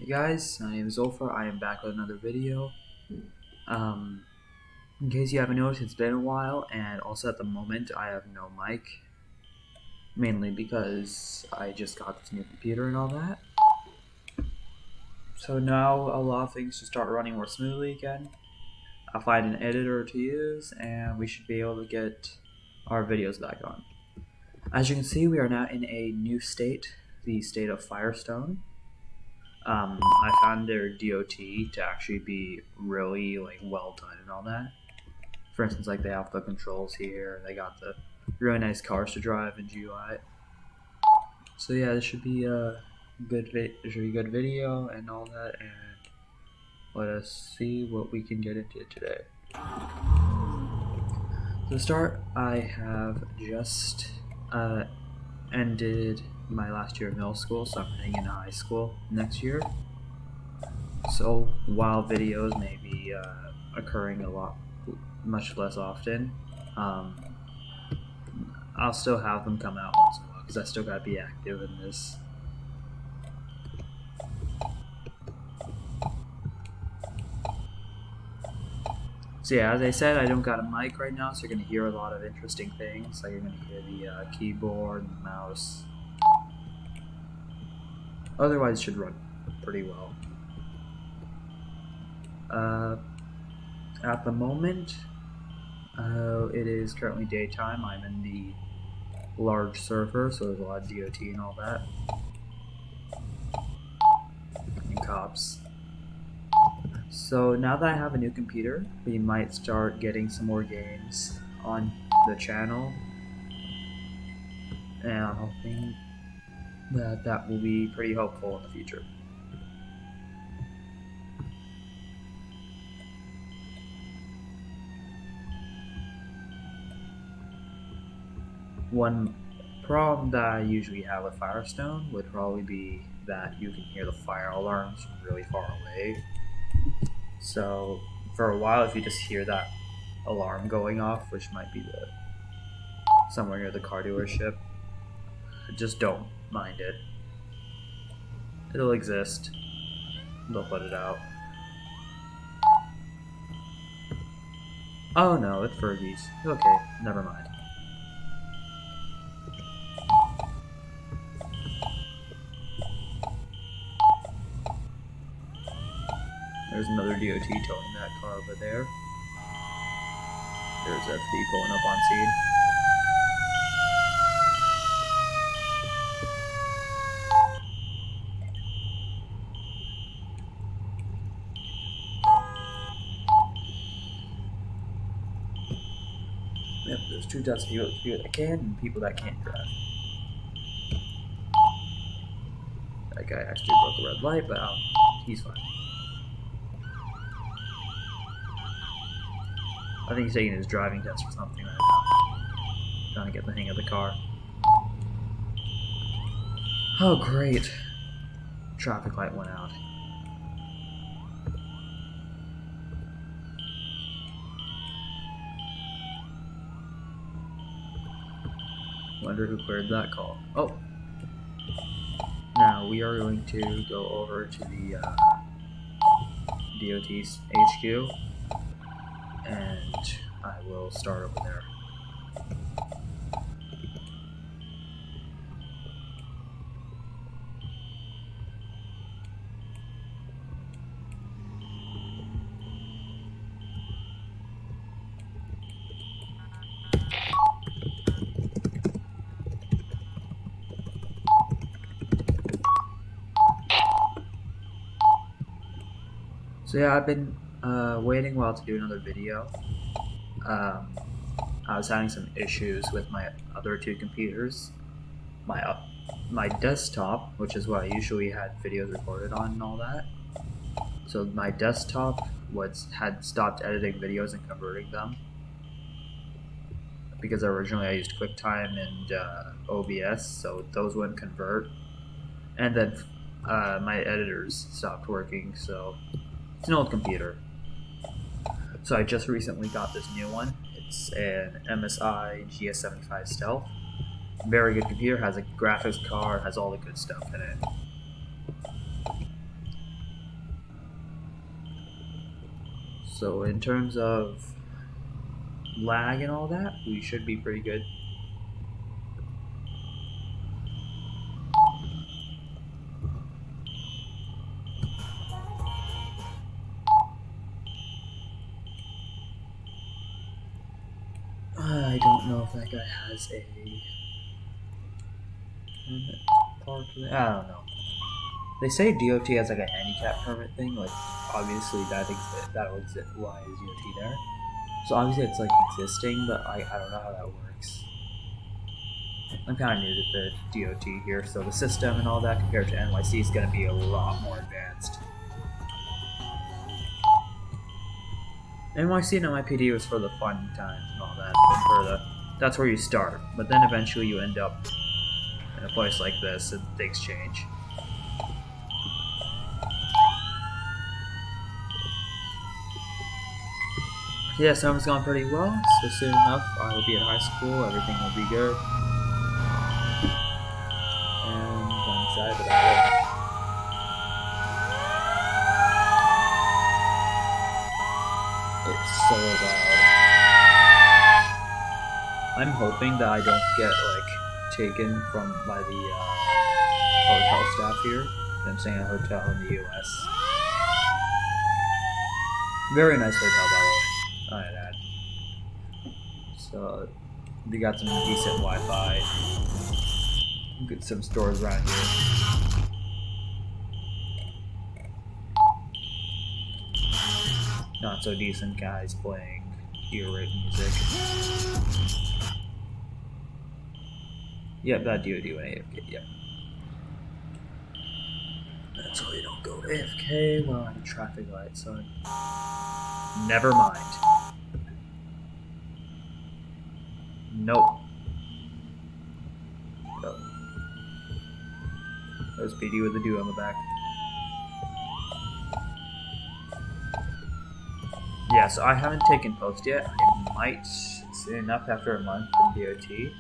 Hey guys, my name is Zulfar. I am back with another video. In case you haven't noticed, it's been a while, and also at the moment I have no mic. Mainly because I just got this new computer and all that. So now a lot of things should start running more smoothly again. I'll find an editor to use, and we should be able to get our videos back on. As you can see, we are now in a new state, the state of Firestone. I found their DOT to actually be really well done and all that. For instance, they have the controls here. They got the really nice cars to drive in GUI. So yeah, this should be a good video and all that. And let us see what we can get into today. To start, I have just ended my last year of middle school, so I'm heading into high school next year. So while videos may be occurring much less often, I'll still have them come out once in a while because I still gotta be active in this. So yeah, as I said, I don't got a mic right now, so you're gonna hear a lot of interesting things. Like you're gonna hear the keyboard and the mouse. Otherwise, it should run pretty well. At the moment, it is currently daytime. I'm in the large server, so there's a lot of DOT and all that. And cops. So now that I have a new computer, we might start getting some more games on the channel. And I'm hoping that that will be pretty helpful in the future. One problem that I usually have with Firestone would probably be that you can hear the fire alarms from really far away. So for a while, if you just hear that alarm going off, which might be somewhere near the car dealership, just don't mind it. It'll exist. They'll put it out. Oh no, it's Fergie's. Okay, never mind. There's another DOT towing that car over there. There's FD pulling up on scene. Yep, there's two deaths, people that can and people that can't drive. That guy actually broke a red light, but he's fine. I think he's taking his driving test or something right now. Trying to get the hang of the car. Oh great. Traffic light went out. Wonder who cleared that call. Oh! Now we are going to go over to the DOT's HQ, and I will start over there. So yeah, I've been waiting a while to do another video. I was having some issues with my other two computers. My desktop, which is what I usually had videos recorded on and all that. So my desktop had stopped editing videos and converting them. Because originally I used QuickTime and OBS, so those wouldn't convert. And then my editors stopped working, so it's an old computer. So I just recently got this new one. It's an MSI GS75 Stealth. Very good computer, has a graphics card, has all the good stuff in it. So in terms of lag and all that, we should be pretty good. I don't know if that guy has a permit park. I don't know. They say DOT has like a handicap permit thing. Like obviously that'll exist. Why is DOT there? So obviously it's like existing, but I don't know how that works. I'm kind of new to the DOT here, so the system and all that compared to NYC is going to be a lot more advanced. NYC and NYPD was for the fun times and all that, and that's where you start. But then eventually you end up in a place like this, and things change. Yeah, summer's gone pretty well, so soon enough I will be at high school, everything will be good. And I'm excited about it. It's so loud. I'm hoping that I don't get taken by the hotel staff here. I'm staying at a hotel in the US. Very nice hotel, by the way. I had. So they got some decent Wi-Fi. Get some stores around here. Not so decent guys playing ear-rape music. Yep, that DOD went AFK, yep. That's why you don't go AFK while on a traffic light, so never mind. Nope. Nope. There's PD with the dude on the back. Yeah, so I haven't taken post yet. I might soon enough after a month in DOT.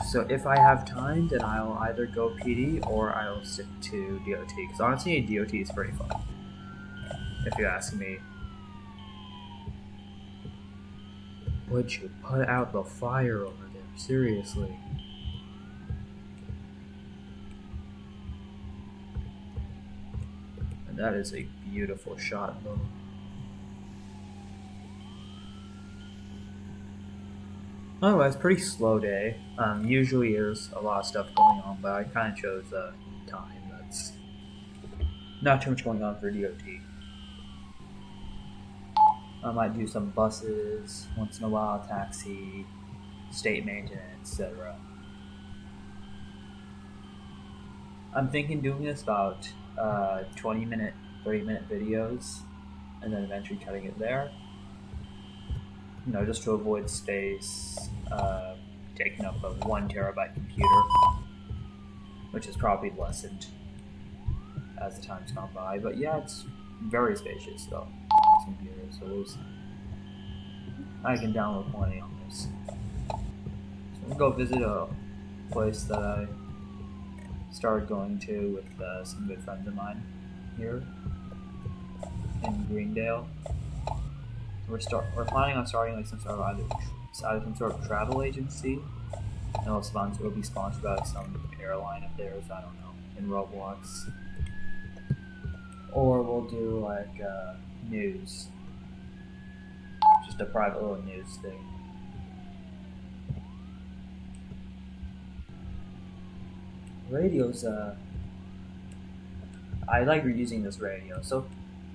So if I have time, then I'll either go PD or I'll stick to DOT. Because honestly, DOT is pretty fun. If you ask me. Would you put out the fire over there? Seriously. And that is a beautiful shot, though. Otherwise, pretty slow day. Usually there's a lot of stuff going on, but I kind of chose a time that's not too much going on for DOT. I might do some buses once in a while, taxi, state maintenance, etc. I'm thinking doing this about 20-minute, 30-minute videos, and then eventually cutting it there. You know, just to avoid space, taking up a 1 terabyte computer, which is probably lessened as the time's gone by. But yeah, it's very spacious though. This computer, so I can download plenty on this. So I'm gonna go visit a place that I started going to with some good friends of mine here in Greendale. We're planning on starting like some sort of travel agency, and it'll be sponsored by some airline of theirs. I don't know, in Roblox, or we'll do like news, just a private little news thing. Radio's I like reusing this radio. So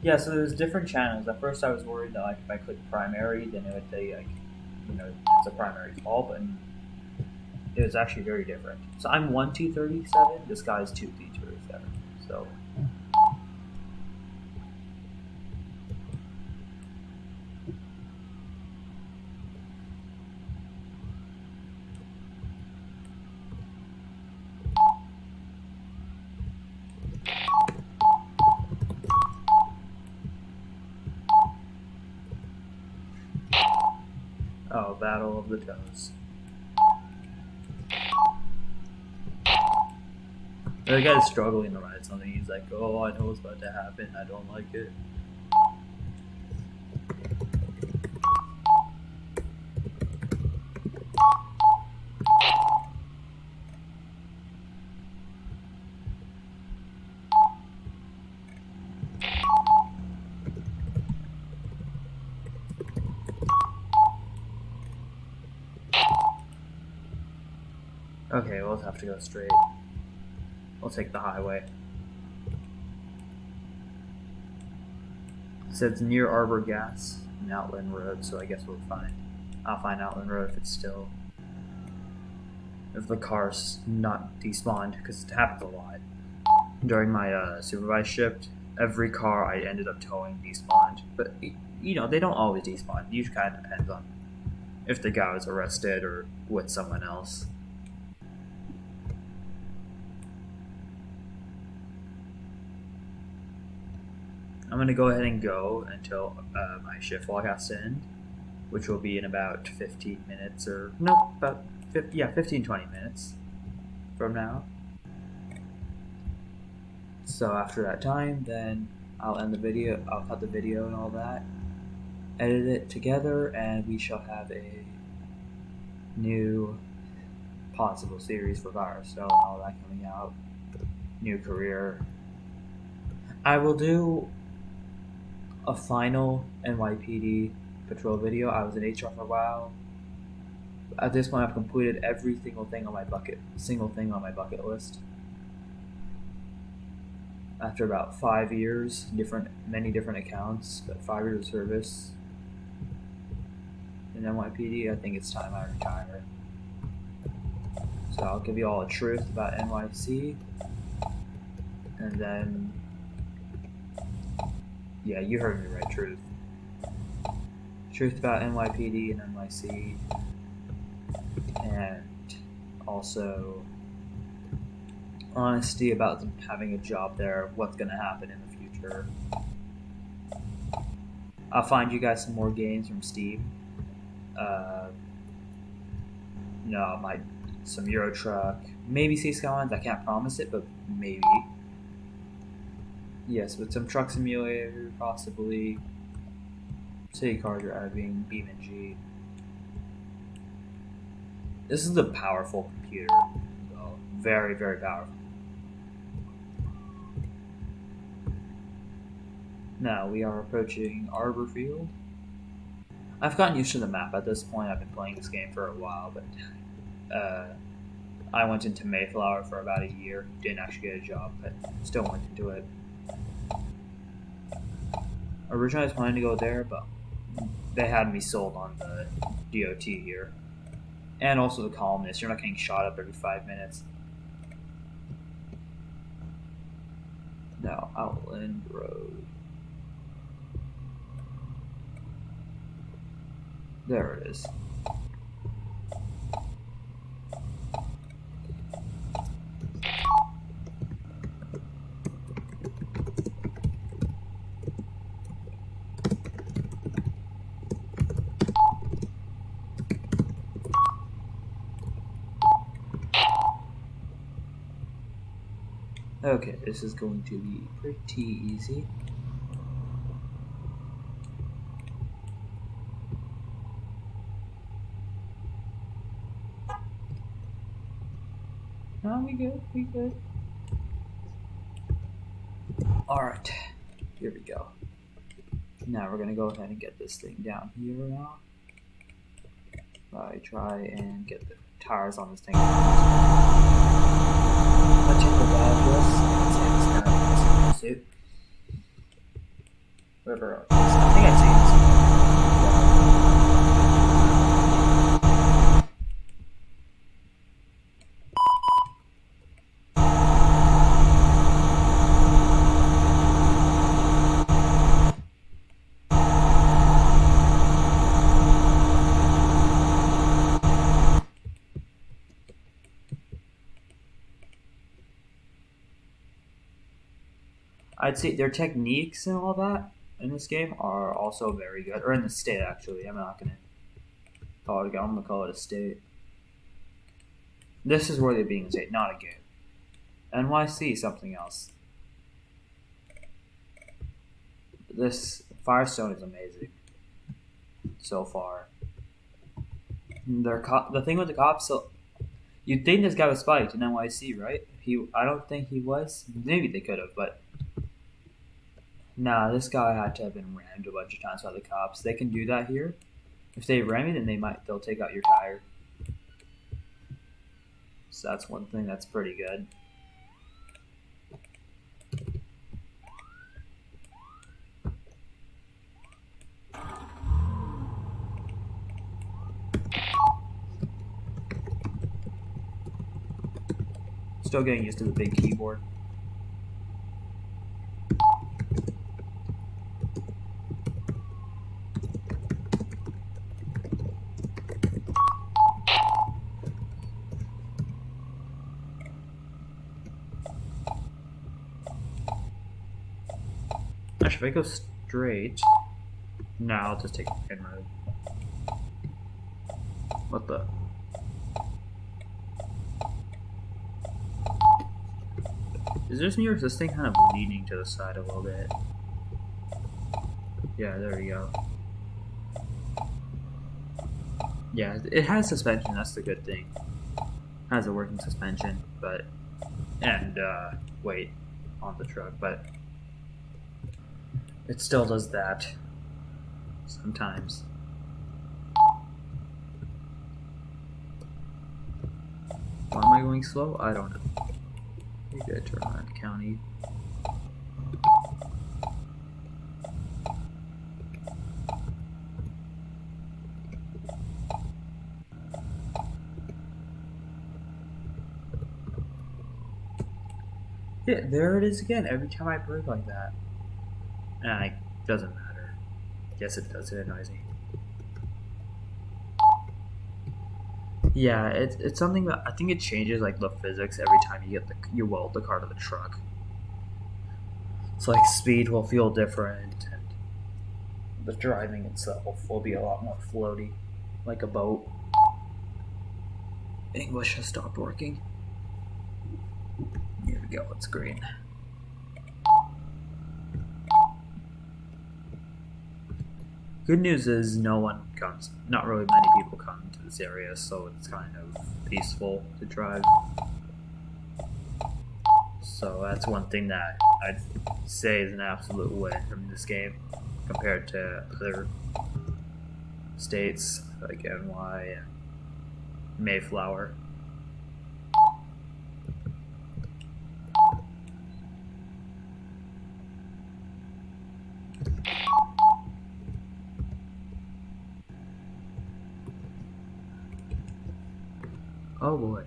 yeah, so there's different channels. At first I was worried that like if I click primary, then it would say like, you know, it's a primary call, but it was actually very different. So I'm 1T37, this guy's 2T37. So oh, Battle of the Toes. The guy's struggling to write something. He's like, oh, I know what's about to happen. I don't like it. Okay, we'll have to go straight. We'll take the highway. It says near Arbor Gas and Outland Road, so I guess I'll find Outland Road if the car's not despawned, because it happens a lot. During my supervised shift, every car I ended up towing despawned, but you know, they don't always despawn. It usually kind of depends on if the guy was arrested or with someone else. I'm going to go ahead and go until my shift log has to end, which will be in about 15 minutes, or no, about 15-20 minutes from now. So after that time, then I'll end the video, I'll cut the video and all that, edit it together, and we shall have a new possible series for Firestone, all that coming out, new career. I will do a final NYPD patrol video. I was in HR for a while. At this point, I've completed every single thing on my bucket list. After about 5 years, many different accounts, but 5 years of service in NYPD, I think it's time I retire. So I'll give you all a truth about NYC, and then, yeah, you heard me right, truth. Truth about NYPD and NYC, and also honesty about them having a job there, what's going to happen in the future. I'll find you guys some more games from Steam. Some Euro Truck, maybe Sea Skylines. I can't promise it, but maybe. Yes, with some Truck Simulator, possibly. City Car Driving, BeamNG. This is a powerful computer, though. Very, very powerful. Now we are approaching Arbor Field. I've gotten used to the map at this point. I've been playing this game for a while, but I went into Mayflower for about a year. Didn't actually get a job, but still went into it. Originally I was planning to go there, but they had me sold on the DOT here. And also the columnist. You're not getting shot up every 5 minutes. Now, Outland Road. There it is. Okay, this is going to be pretty easy. No, we good. Alright, here we go. Now we're gonna go ahead and get this thing down here now. I try and get the tires on this thing. I check the address and say this kind of suit. Whatever. I think I've seen this one. I'd say their techniques and all that in this game are also very good. Or in the state, actually. I'm not going to call it a game. I'm going to call it a state. This is worthy of being a state, not a game. NYC, something else. This Firestone is amazing so far. The thing with the cops, so you'd think this guy was spiked in NYC, right? I don't think he was. Maybe they could have, but nah, this guy had to have been rammed a bunch of times by the cops. They can do that here. If they ram you, then they'll take out your tire. So that's one thing that's pretty good. Still getting used to the big keyboard. Actually, if I go straight, no, I'll just take the pin road. What the? Is this thing kind of leaning to the side a little bit? Yeah, there we go. Yeah, it has suspension, that's the good thing. It has a working suspension, but and weight on the truck, but it still does that sometimes. Why am I going slow? I don't know. You gotta turn around county. Yeah, there it is again. Every time I brake like that. And it doesn't matter. Yes, it does. It annoys me. Yeah, it's something that I think it changes like the physics every time you weld the car to the truck. So like speed will feel different, and the driving itself will be a lot more floaty, like a boat. English has stopped working. Here we go. It's green. Good news is not really many people come to this area, so it's kind of peaceful to drive. So that's one thing that I'd say is an absolute win from this game compared to other states like NY and Mayflower. Oh boy.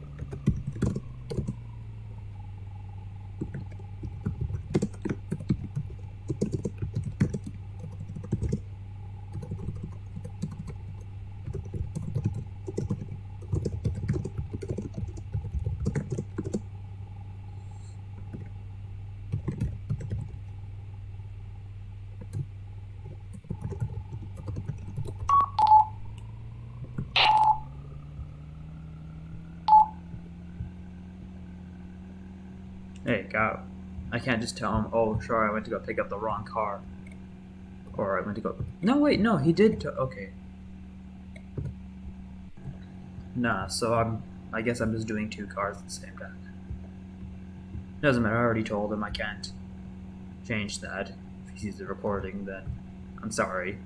Hey, God. I can't just tell him, oh, sorry, I went to go pick up the wrong car. Or I went to go... No, wait, no, he did... Okay. Nah, so I guess I'm just doing two cars at the same time. Doesn't matter, I already told him I can't change that. If he sees the recording, then I'm sorry.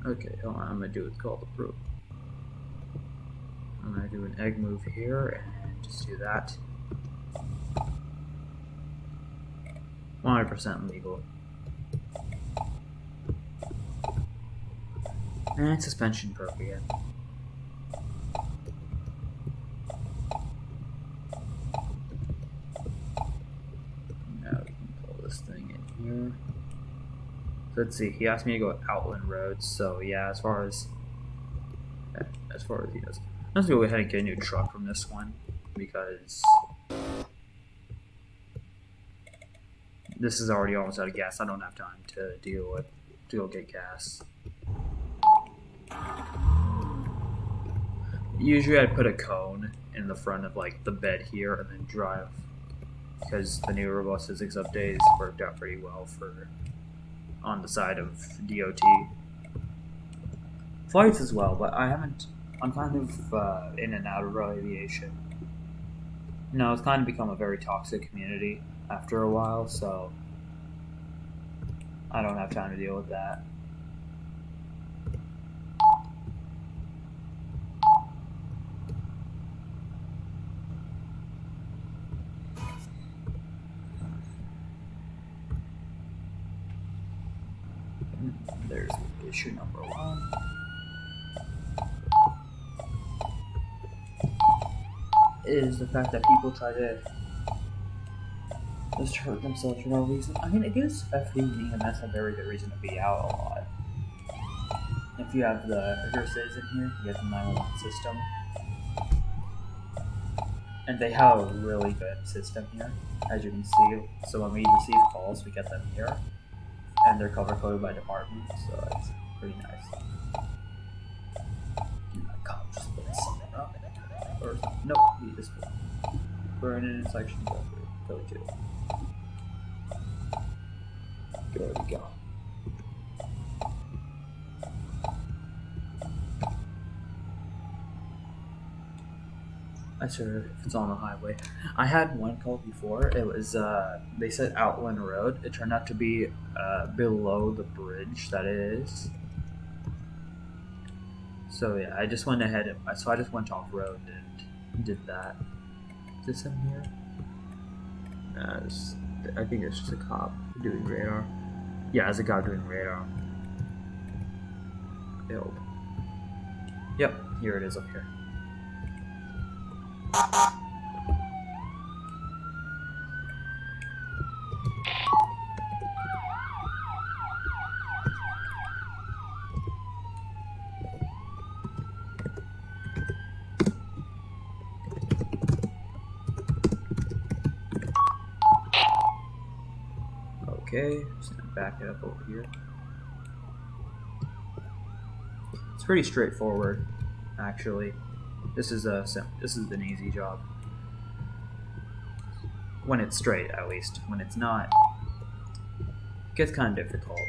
Okay, hold on, I'm gonna do what's called a proof. I'm gonna do an egg move here and just do that. 100% legal. And suspension broke again. Now we can pull this thing in here. So let's see, he asked me to go outland roads, so yeah, as far as he does. Let's go ahead and get a new truck from this one, because this is already almost out of gas. I don't have time to go get gas. Usually I'd put a cone in the front of like the bed here and then drive, because the new robust physics updates worked out pretty well for on the side of DOT. Flights as well, but I'm kind of in and out of aviation. No, it's kind of become a very toxic community after a while, so I don't have time to deal with that. Issue number 1 is the fact that people try to just hurt themselves for no reason. I mean, it gives FD and EMS a very good reason to be out a lot. If you have if you're a citizen here, you get the 911 system. And they have a really good system here, as you can see. So when we receive calls, we get them here. And they're color coded by department, so it's pretty nice. A cop just put something up. Or nope, he just burn in section 32. There we go. Not sure if it's on the highway. I had one call before. It was they said Outland Road. It turned out to be below the bridge that it is. So yeah, I just went ahead. So I just went off road and did that. Is this in here? I think it's just a cop doing radar. Yeah, it's a guy doing radar. Yep, here it is up here. Okay, just gonna back it up over here. It's pretty straightforward, actually. This is an easy job. When it's straight, at least. When it's not, it gets kind of difficult.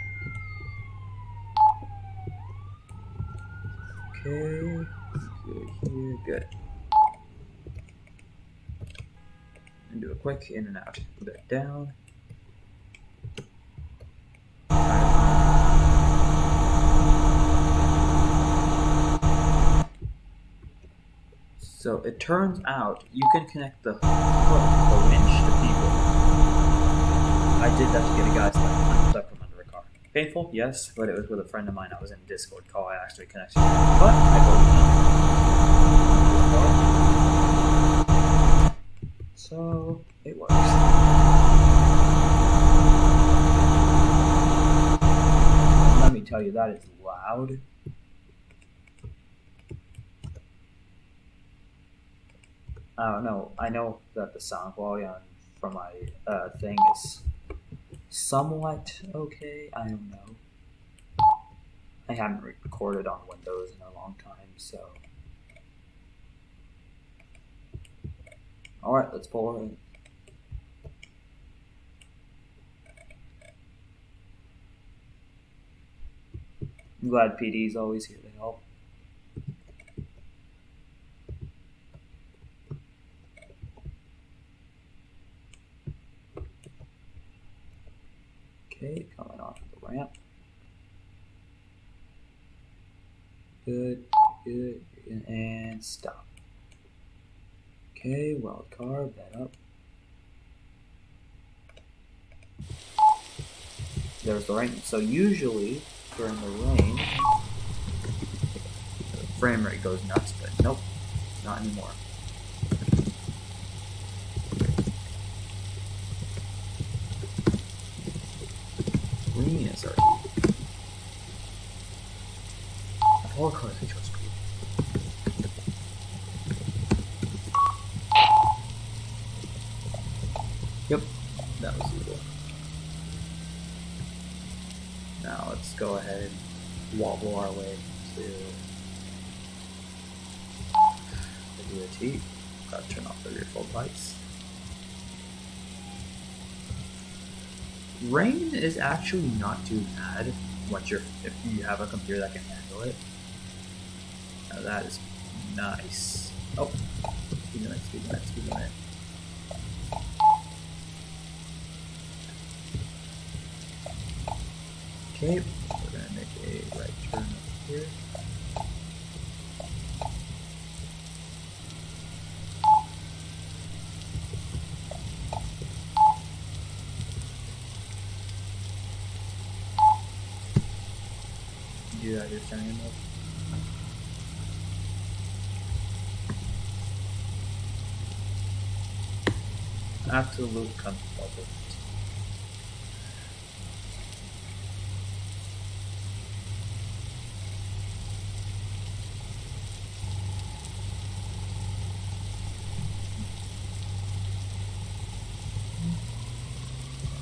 Okay, good here, good. And do a quick in and out. Put it down. So it turns out you can connect the winch to people. I did that to get a guy stuck from under a car. Painful, yes, but it was with a friend of mine. I was in a Discord call. I actually connected him. But I broke him. So it works. And let me tell you, that is loud. I don't know. I know that the sound quality from my thing is somewhat okay. I don't know. I haven't recorded on Windows in a long time, so. Alright, let's pull it in. I'm glad PD's always here to help. Okay, coming off the ramp. Good, good, and stop. Okay, wild card, that up. There's the rain. So usually during the rain, the frame rate goes nuts, but nope, not anymore. Green is already. All cars are just green. Yep, that was evil. Now let's go ahead and wobble our way to the DOT. Gotta turn off the rear fog lights. Rain is actually not too bad if you have a computer that can handle it. Now that is nice. Oh, speed limit. Okay, we're gonna make a right turn up here. you understand it? Absolute comfort.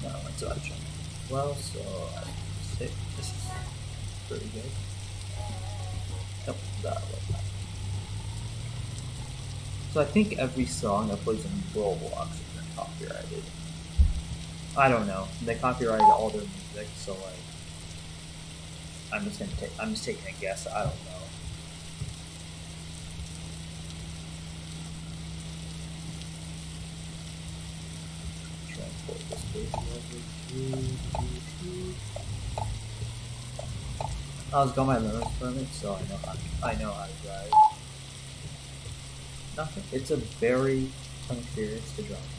No, it's option. Well, so I say this is pretty good. Yep, that was. So I think every song that plays in Roblox has been copyrighted. I don't know. They copyrighted all their music, so like, I'm just taking a guess. I don't know. Transport this page over to. I was got my learner's permit, so I know how to drive. Nothing. It's a very fun experience to drive.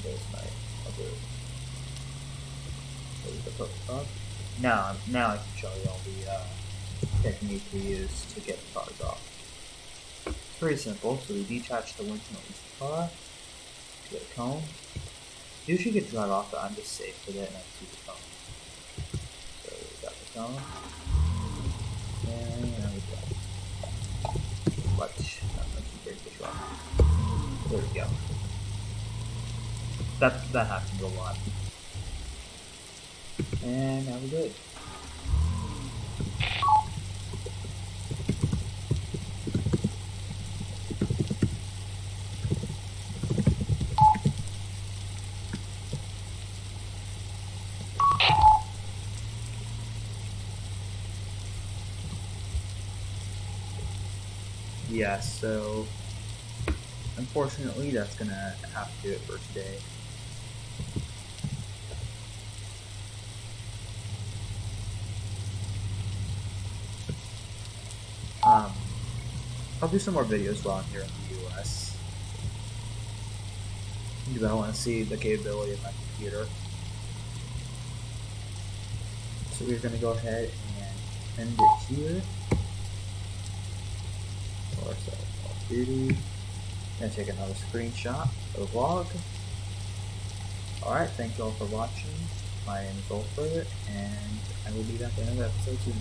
There's my other. There's the purple dog. Now I can show you all the technique we use to get the cars off. It's very simple. So we detach the winch and release the car. Get a cone. Usually you could drive off, but I'm just safe with it and I see the cone. So we got the cone. And we go. Clutch. Let's break the truck. There we go. That happens a lot. And now we're good. Yeah, so unfortunately that's gonna have to do it for today. I'll do some more videos while I'm here in the US because I want to see the capability of my computer. So we're gonna go ahead and end it here. Call ourselves Call of Duty. Gonna take another screenshot of the vlog. Alright, thank you all for watching. My name is Ulfred, and I will be back in another episode soon.